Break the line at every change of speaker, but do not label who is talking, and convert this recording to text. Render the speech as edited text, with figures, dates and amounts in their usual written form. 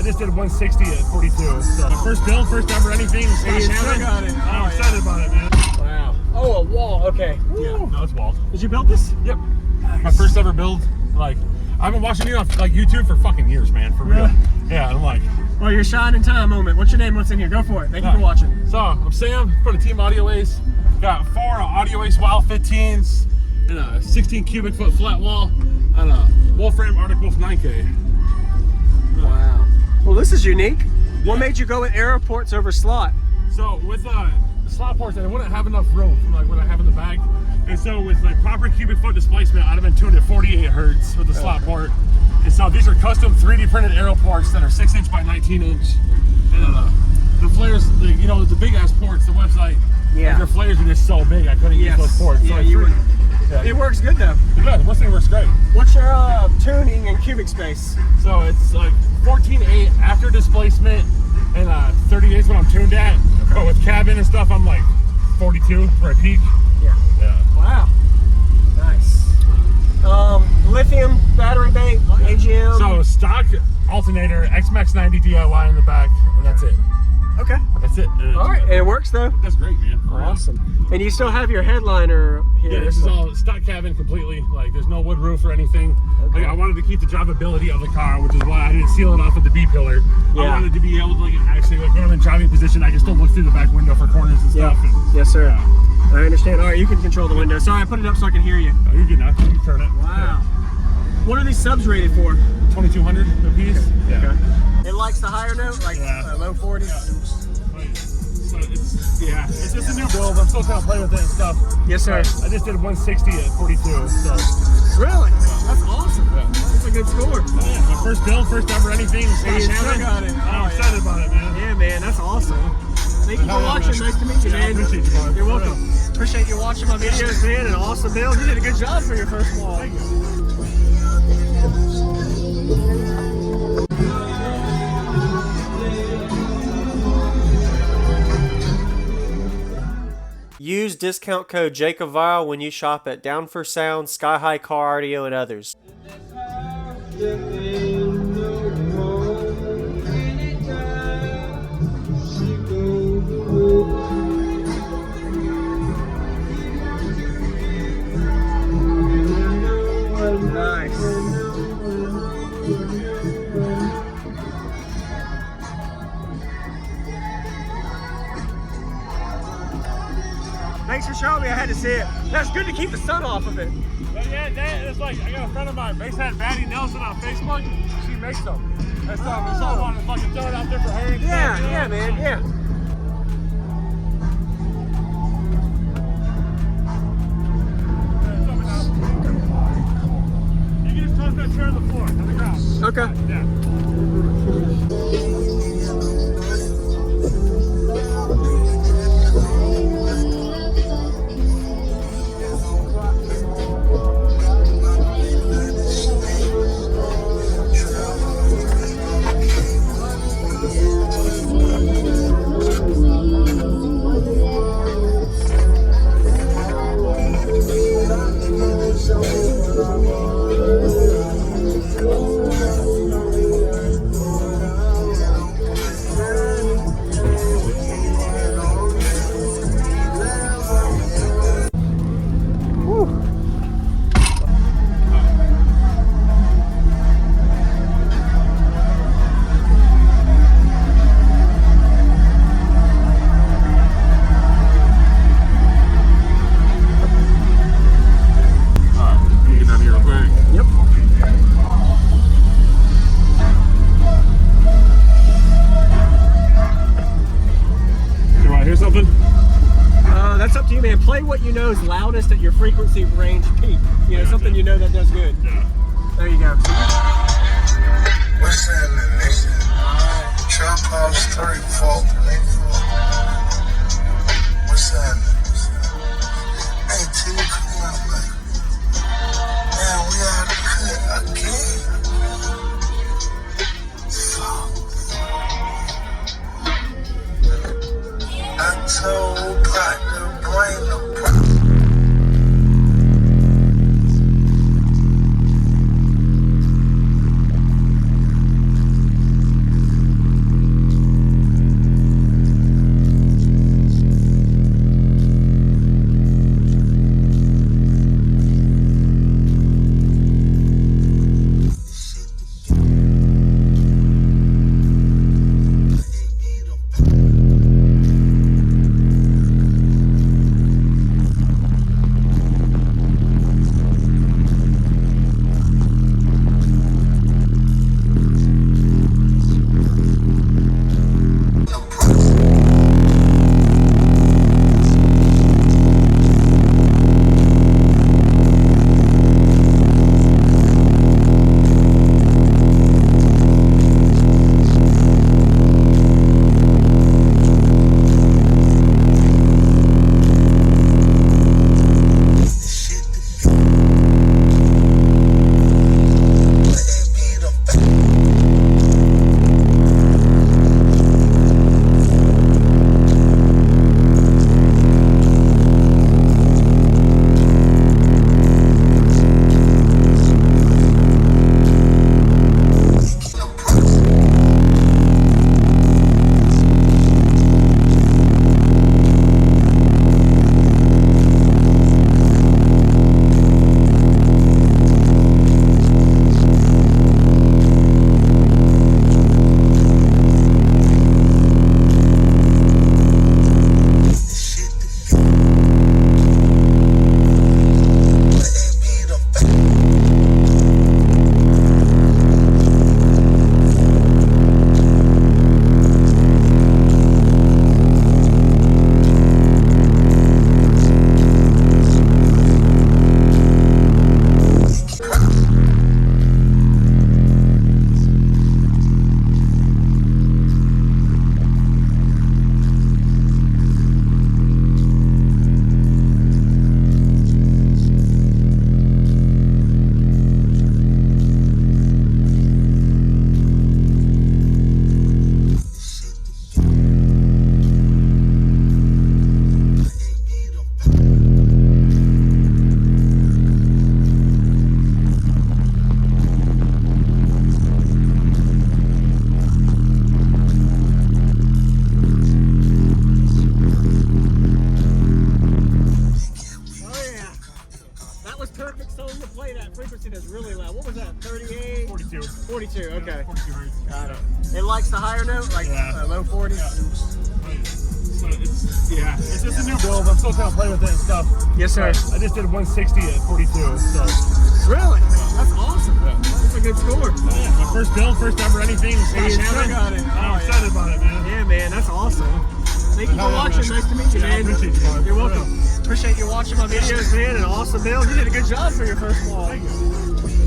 I just did 160 at 42. So my first build, first ever anything.
You still got it.
I'm excited about it, man.
Wow. Oh, a wall. Okay.
Yeah, no, it's walled.
Did you build this?
Yep. Nice. My first ever build. Like, I've been watching you off like YouTube for fucking years, man. For real. Yeah, I'm like.
Well, your shining time moment. What's your name? What's in here? Go for it. Thank you for watching.
So, I'm Sam from the Team Audio Ace. Got 4 Audio Ace Wild 15s and a 16 cubic foot flat wall on a Wolfram Arctic Wolf 9K.
Wow. Well, this is unique. What made you go with Aeroports over slot?
So, with slot ports, I wouldn't have enough room from like what I have in the bag. And so, with like proper cubic foot displacement, I'd have been tuned at 48 hertz with the slot port. And so, these are custom 3D printed Aeroports that are 6" by 19". And the flares, you know, the big ass ports, the website, like, their flares are just so big, I couldn't use those ports. So
it works good though.
It does. This thing works great.
What's your tuning and cubic space?
So it's like 14.8 after displacement and 38 is what I'm tuned at. Okay. But with cabin and stuff, I'm like 42 for a peak.
Yeah. Wow. Nice. Lithium battery bank, AGM.
So stock Alternator, XMAX 90 DIY in the back, and that's it.
Okay.
That's it.
All right, and it works though.
That's great, man.
Awesome. And you still have your headliner here.
Yeah, this is all stock cabin completely. Like, there's no wood roof or anything. Okay. Like, I wanted to keep the drivability of the car, which is why I didn't seal it off with the B pillar. Yeah. I wanted to be able to, like, actually, like, when I'm in driving position, I can still look through the back window for corners and stuff. And,
yes, sir. I understand. All right, you can control the window. Sorry, I put it up so I can hear you.
Oh, you're good now. You can turn it.
Wow. What are these subs rated for?
2,200 a piece.
Okay.
Yeah.
Okay. It likes the higher note, like low 40s.
So it's just a new build. I'm still trying to play with it and stuff.
Yes, sir.
I just did 160 at 42. So.
Really? That's awesome. That's a good score.
Yeah, my first build, first ever anything.
You still got it.
I'm excited about it, man.
Yeah, man, that's awesome. Thank you for watching. Nice to meet you, man.
I appreciate you, man.
You're welcome. Appreciate you watching my videos, man. An awesome build. You did a good job for your first wall.
Thank you.
Use discount code JacobViral when you shop at Down for Sound, SkyHigh Car Audio, and others.
Nice. Thanks for showing me. I had to see it. That's good to keep the sun off of it.
But yeah, it's like, I got a friend of mine, basshead Batty Nelson on Facebook. She makes them. That's all. It's all wanting to fucking throw it out there for her. And
Yeah,
stuff,
yeah, man, yeah.
You can just toss that chair on the floor, on the ground.
Okay.
Yeah.
That's up to you, man. Play what you know is loudest at your frequency range peak. You know, something you know that does good.
Yeah.
There you go.
What's happening, nigga? Trap House 3 fault, nigga. What's happening? Hey, T, come on, man. Man, we out of cut again. Fuck. I told Pot to bring the
likes the higher note, like low 40s.
So it's just a new build. I'm still kind of playing with it and stuff.
Yes, sir.
I just did 160 at 42. So
Really? That's awesome. That's a good score.
my first build, first ever anything.
Hey, you still got it.
I'm excited about it, man.
Yeah, man, that's awesome. Thank you for
Yeah,
watching.
man.
Nice to meet you,
Yeah, I
man.
appreciate you, man.
You're welcome. Appreciate you watching my videos, man. An awesome build. You did a good job for your first vlog.
Thank you.